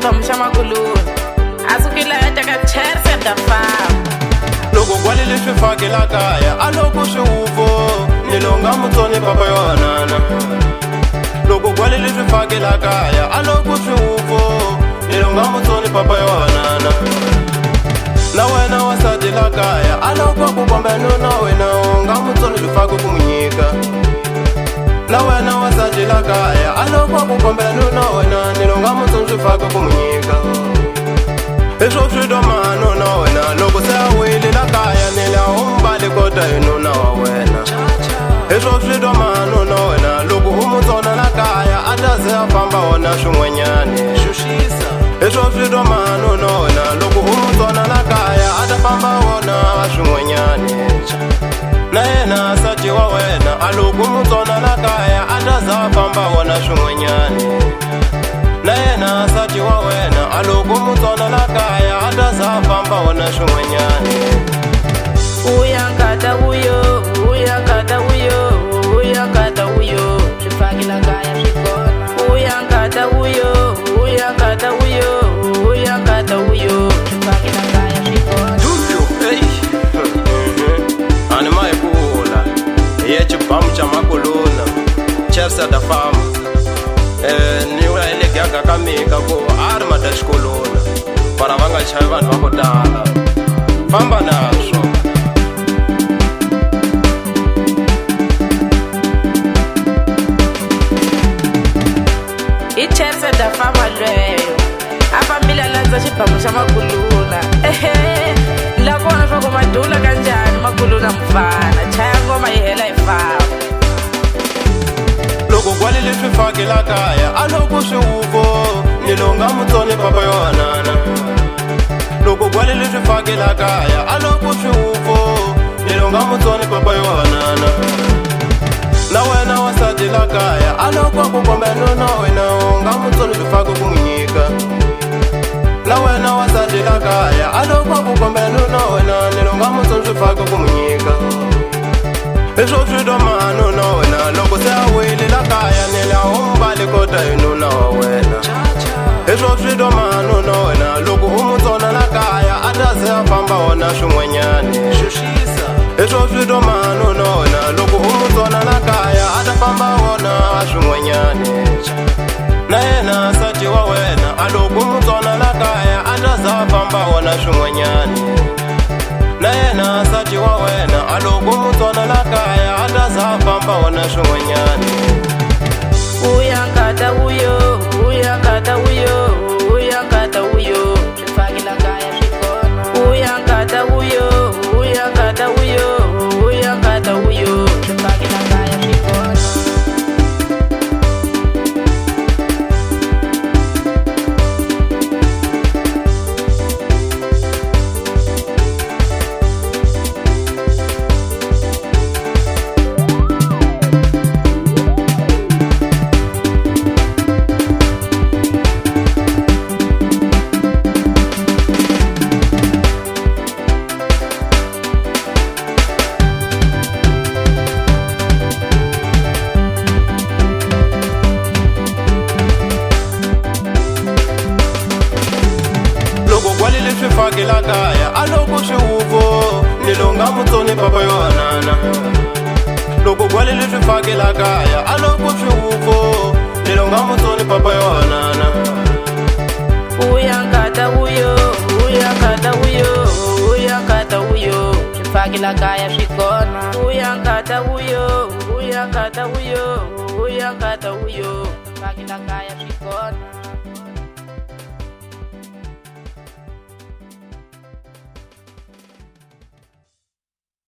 xiphemu xa makuloni a sukile a teka cherse da fama loko kwalile swi fakela kaya a loko swi huvo ni longa mutsoni papa yohanana loko kwalile swi fakela kaya a loko swi huvo ni longa mutsoni papa yohanana na wena wasati la kaya a loko ku kombe nuna wena unga mutsoni swi fake ku n'wi nyika na wena wasati la kaya a loko ku kombe nuna wena ni longa mutsoni swi fake ku n'wi nyika eswo swi domano na wena loko se a wile la kaya ni la umbali kota hi nuna wa wena eswo swi domano na wena loko u mutsona la kaya a ta ze a famba wona swin'wanyani xuxisa eswo swi domano na wena loko u mutsona la kaya a ta famba wona swin'wanyani na yena nsati wa wena a loko mutsona la kaya a ta za famba wona swin'wanyani na yena nsati wa wena a loko mutsona la kaya a ta za famba wona swin'wanyani uyankata uyo uyankata uyo uyankata uyo swi fakela kaya swi kona uyankata uyo uyankata uyo uyankata uyo swi fakela kaya swi kona ani maikula ye xibamu xa makuluna chersa da fama ni vula hi le gaga ka mika ku a ri mata xikolona vana va nga chavi vanhu va ku tala famba naswo hi cherse da fama lweyo a fambile a landza xibamu xa makuluna la kona swa ku madula kanjhani makuluna mufana chaya ngoma yi hela hi famba loko kwalile swi fakela kaya a loko swi huvo ni longa mutsoni papa yohanana loko kwalile swi fakela kaya a loko swi huvo ni longa mutsoni papa yohanana na wena wasati la kaya a loko ku kombe nuna wena unga mutsoni swi fake ku n'wi nyika na wena wasati la kaya a loko ku kombe nuna wena ni longa mutsoni swi fake ku n'wi nyika eswo swi domano na wena loko se a wile la kaya ni la umbali kota hi nuna wa wena eswo swi domano na wena loko u mutsona la kaya a ta ze a famba wona swin'wanyani xuxisa eswo swi domano na wena loko u mutsona la kaya a ta famba wona swin'wanyani na yena nsati wa wena a loko mutsona la kaya a ta za famba wona swin'wanyani na yena nsati wa wena a loko mutsona la kaya a ta za famba wona swin'wanyani uyankata uyo uyankata uyo uyankata uyo swi fakela kaya swi kona uyankata uyo uyankata uyo uyankata uyo swi fakela kaya swi kona kwalile swi fakela kaya a loko swi huvo ni longa mutsoni papa yohanana loko kwalile swi fakela kaya a loko swi huvo ni longa mutsoni papa yohanana uyankata uyo uyankata uyo uyankata uyo swi fakela kaya swi kona uyankata uyo uyankata uyo uyankata uyo swi fakela kaya swi kona